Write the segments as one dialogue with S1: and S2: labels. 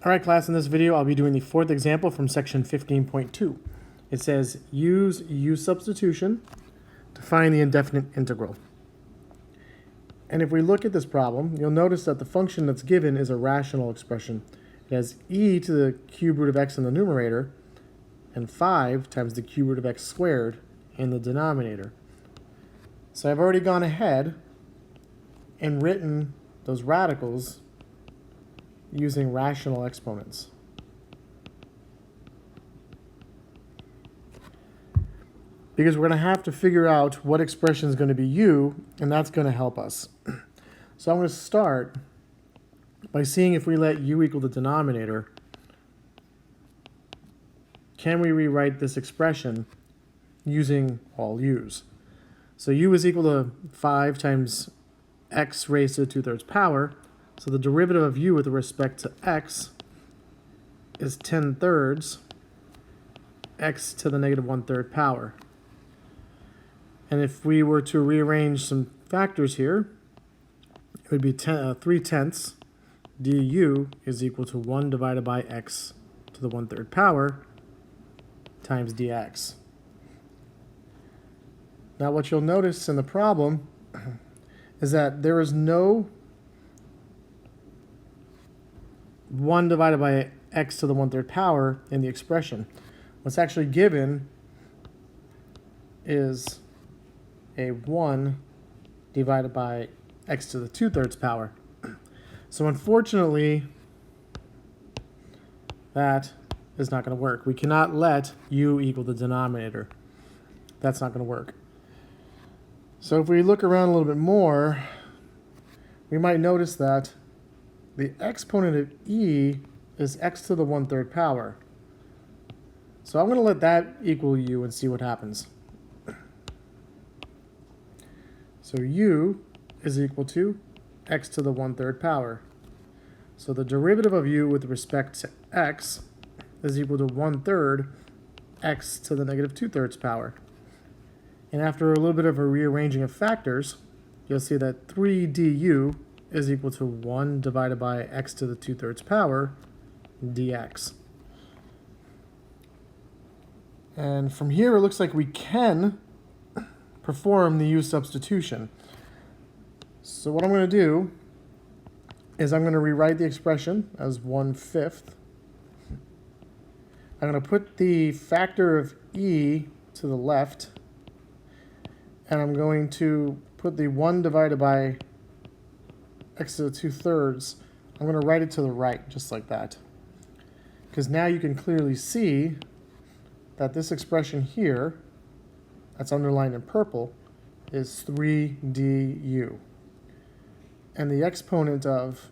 S1: All right, class, in this video, I'll be doing the fourth example from section 15.2. It says, use U-substitution to find the indefinite integral. And if we look at this problem, you'll notice that the function that's given is a rational expression. It has e to the cube root of x in the numerator and 5 times the cube root of x squared in the denominator. So I've already gone ahead and written those radicals using rational exponents. Because we're going to have to figure out what expression is going to be u, and that's going to help us. So I'm going to start by seeing if we let u equal the denominator, can we rewrite this expression using all u's? So u is equal to 5 times x raised to the 2/3 power. So the derivative of u with respect to x is 10/3 x to the negative 1/3 power. And if we were to rearrange some factors here, it would be 3/10 du is equal to 1 divided by x to the 1/3 power times dx. Now what you'll notice in the problem is that there is no 1 divided by x to the 1/3 power in the expression. What's actually given is a 1 divided by x to the 2/3 power. So unfortunately, that is not going to work. We cannot let u equal the denominator. That's not going to work. So if we look around a little bit more, we might notice that the exponent of e is x to the 1/3 power. So I'm going to let that equal u and see what happens. So u is equal to x to the 1/3 power. So the derivative of u with respect to x is equal to 1/3 x to the negative 2/3 power. And after a little bit of a rearranging of factors, you'll see that 3 du is equal to 1 divided by x to the 2/3 power dx. And from here, it looks like we can perform the U-substitution. So what I'm going to do is I'm going to rewrite the expression as 1/5. I'm going to put the factor of e to the left, and I'm going to put the 1 divided by x to the 2/3, I'm going to write it to the right, just like that. Because now you can clearly see that this expression here, that's underlined in purple, is 3 du. And the exponent of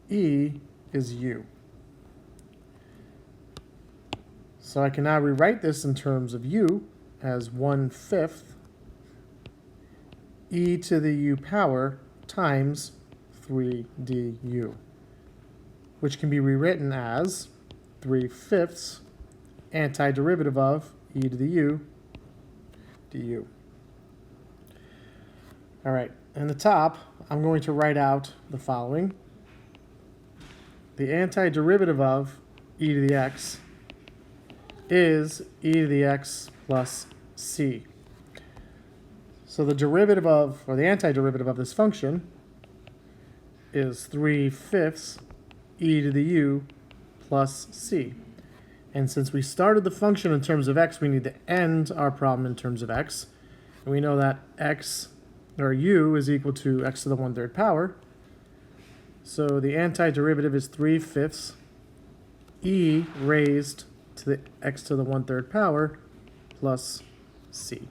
S1: e is u. So I can now rewrite this in terms of u as 1/5 e to the u power times 3 du, which can be rewritten as 3/5 antiderivative of e to the u du. All right, in the top, I'm going to write out the following. The antiderivative of e to the x is e to the x plus c. So the derivative of, or the antiderivative of this function is 3/5 e to the u plus c. And since we started the function in terms of x, we need to end our problem in terms of x. And we know that x, or u, is equal to x to the 1/3 power. So the antiderivative is 3/5 e raised to the x to the 1/3 power plus c.